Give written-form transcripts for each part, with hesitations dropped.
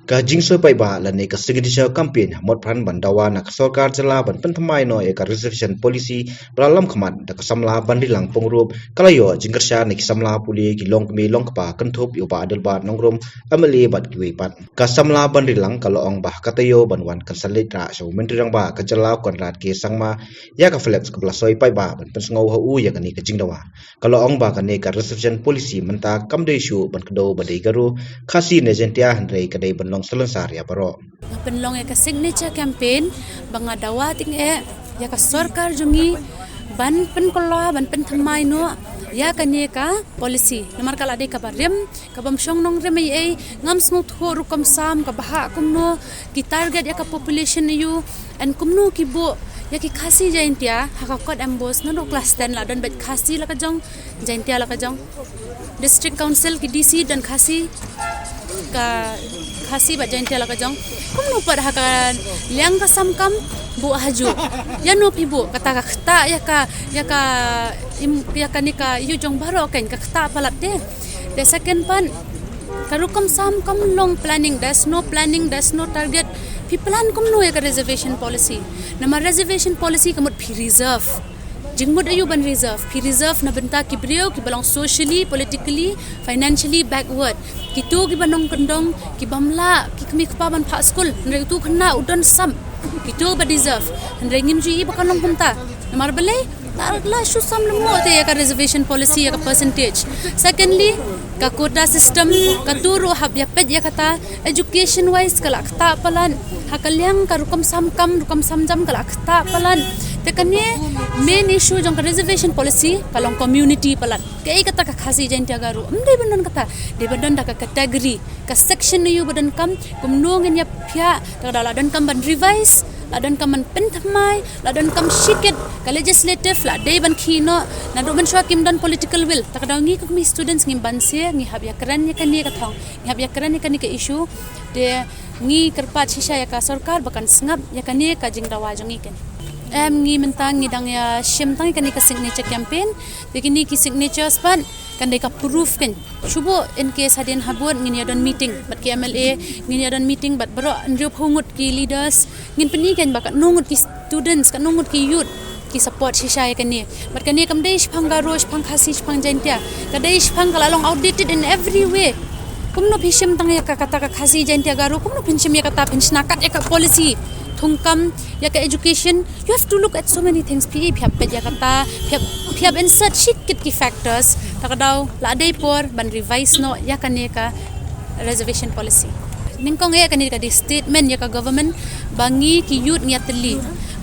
Ka jingso pai ba la ne ka signature campaign mod pran bandawa na sarkar jala ban pentamai no e ka reservation policy pralam khamat da ka samla bandilang pongrup kalayo jingkersha ne ki samla puli ki longkmi longkpa kanthop yo ba adal ba nongrom amali bat ki wepat ka samla bandilang kalong bah katayo banwan kan salitra so mendirang ba ka jala konrat ke sangma ya ka flex ka blasoi pai ba ban pensngau ha u ya ka ni ka jingdawa kalong ba ka ne ka reservation policy menta kamde shu ban kdo badai garu khasi ne jentia handrei ka dei long selansar ya baro. Penlong ya ka signature campaign banga dawa ting ya ka sarkar jungi ban pen kola ban pen thamai no ya kanye ka policy namar kala de ka barem ka bam shong nong rem ei ngam smooth ho rukom sam ka baha kumno ki target ya ka population yu and kumno ki bo ya ki khasi jaintia hakakot ambos no class 10 la dan bet khasi la ka jong jaintia la ka jong district council ki DC dan khasi bat jaintia la ka jong kumno par hakan liang ka samkam bu haju ya no pibu kata kata ya ka nika yu jong baro ken ka kata palat de the second pan karukom sam kam long planning there's no target pi plan kumno ya ka reservation policy nama reservation policy kamut pi reserve jingmud ayu ban reserve pi reserve na benta ki brio ki balang socially politically financially backward kitu ki banong kendong ki bamla ki kemi kpa ban pha school ndre tu khna udon sam kitu ba reserve ndre ngim ji ba kanong kumta namar bele tarla shu sam lemo te ya ka reservation policy ya ka percentage secondly ka quota system ka turu hab ya pet ya kata education wise kala kta palan hakalyang ka rukom samjam kala kta palan tekane main issue jong reservation policy kalong community palat kei kata ka khasi jaintia garu amde bandon kata de bandon da ka category ka section yu badan kam kumno ngen ya phya ta dala dan kam ban revise la dan kam ban penthamai la dan kam shiket ka legislative la de ban khino na do ban shwa kim dan political will ta ka ngi mi students ngim ban se ngi hab ya kran ya kan ni ka thong ngi hab ya kran ya kan ni ka issue de ngi kerpat shisha ya ka sarkar bakan sngap ya kan ni ka jingdawa jongi ken ngi mentang ngi dang ya shim tang kan ni ka signature campaign begini ki signature span kan de ka proof kan shubo in case hadin habun ngi don meeting bat ki MLA ngi don meeting bat bro nrio phungut ki leaders ngin pani kan bakat nungut ki students kan nungut ki youth ki support shisha kan ni bat kan ni kam deish phangaro phang khasi phang jaintia ka deish phang kala long outdated in every way kumno phishim tang ya ka kata ka khasi jaintia garu kumno phishim ya kata phinakat ya ka policy thungkam ya ka education you have to look at so many things pi phap pe ya kata phap insert shikit ki factors takadaw la day por ban revise no ya ka reservation policy ningkong ya ka di statement ya ka government bangi ki youth ngiatli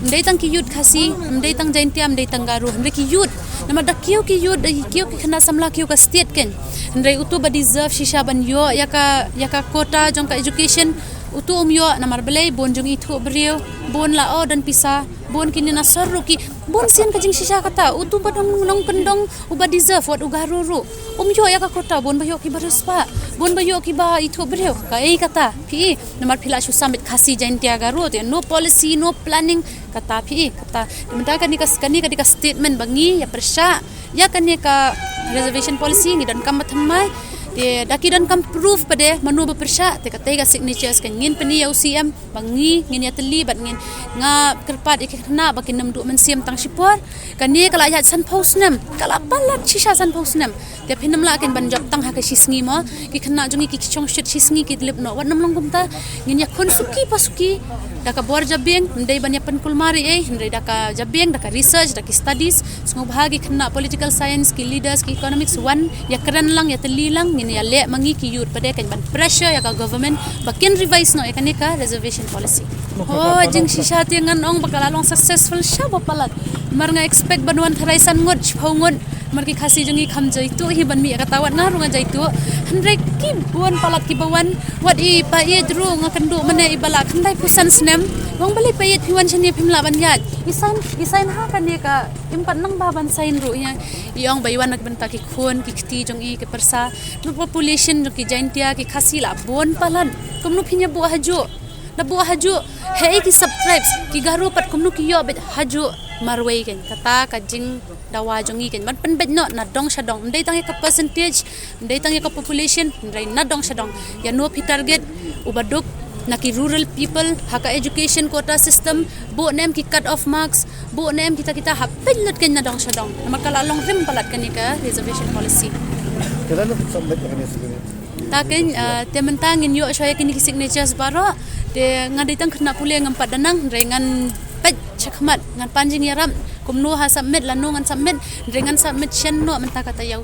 ndai tang ki youth khasi ndai tang jaintia ndai tang garu ndai ki youth nama da kiyo ki khana samla kiyo ka state ken ndai utu ba deserve shisha ban yo ya ka quota jong ka education utu yo namar belai bon jong itu beriu bon la o dan pisa bon kini na sorru ki bon sian ka jing shisha kata utu badong long kendong uba deserve wat ugaruru yo ya ka kota bon bayo ki baruspa bon bayo ki ba itu beriu ka ei kata pi namar phila shu summit khasi jaintia garu te no policy no planning kata pi kata dimenta kan ni ka statement bangi ya persya ya kan ni ka reservation policy ni dan kam thamai de dakidan kam proof pade manu bepersya te katega signatures kan ngin pani UCM bangi ngin ya teli bat ngin nga kerpat ikna bakin nam du mensiam tang sipor kan ni kala ayat san posnem kala palat shisha san posnem te phinam la kan ban job tang ha ka sisngi mo ki khna jungi ki chong shit sisngi ki lip no wan nam long kumta ngin ya kon suki pasuki daka bor jabeng ndai ban ya pen kulmari ndai daka jabeng daka research daka studies sungu bahagi khna political science ki leaders ki economics one ya keren lang ya teli lang ngin ya le mangi ki youth pade kan ban pressure ya ka government bakin revise no ekanika reservation policy jing shisha tingan ong bakalalong successful sha bapalat mar nga expect banwan tharaisan ngot phongon mar ki khasi jungi kham jaitu hi ban mi ka tawat nga runga jaitu handrek ki buan palat ki bawan wat I pa ye dru nga kandu mane ibala khandai pusan snem wong bali payet piwan chani phimla ban yat isan ha kan ni ka impan nang baban sain ru ya iong baywan nak benta ki khon ki khti jong I ke persa no population ki jaintia ki khasi la bon palan kumnu phinya bu haju na bu haju hei ki subtribes ki garu pat kumnu ki yo bet haju marway kan kata kajing dawa jongi kan ban pen no na dong shadong ndai tang ka percentage ndai tang ka population ndai na dong shadong ya no pi target ubaduk naki rural people haka education quota system bu nem ki cut off marks bu nem kita hapilot kan na dong shadong makalalong rim palat kan ka reservation policy Kailan submit kami sini? takin tementang in yo shoya kini signatures baro de ngadai tang kena pule ngampat danang rengan pet chakmat ngan panjing yaram kumno ha submit lanu ngan submit dengan submit shen no menta kata yau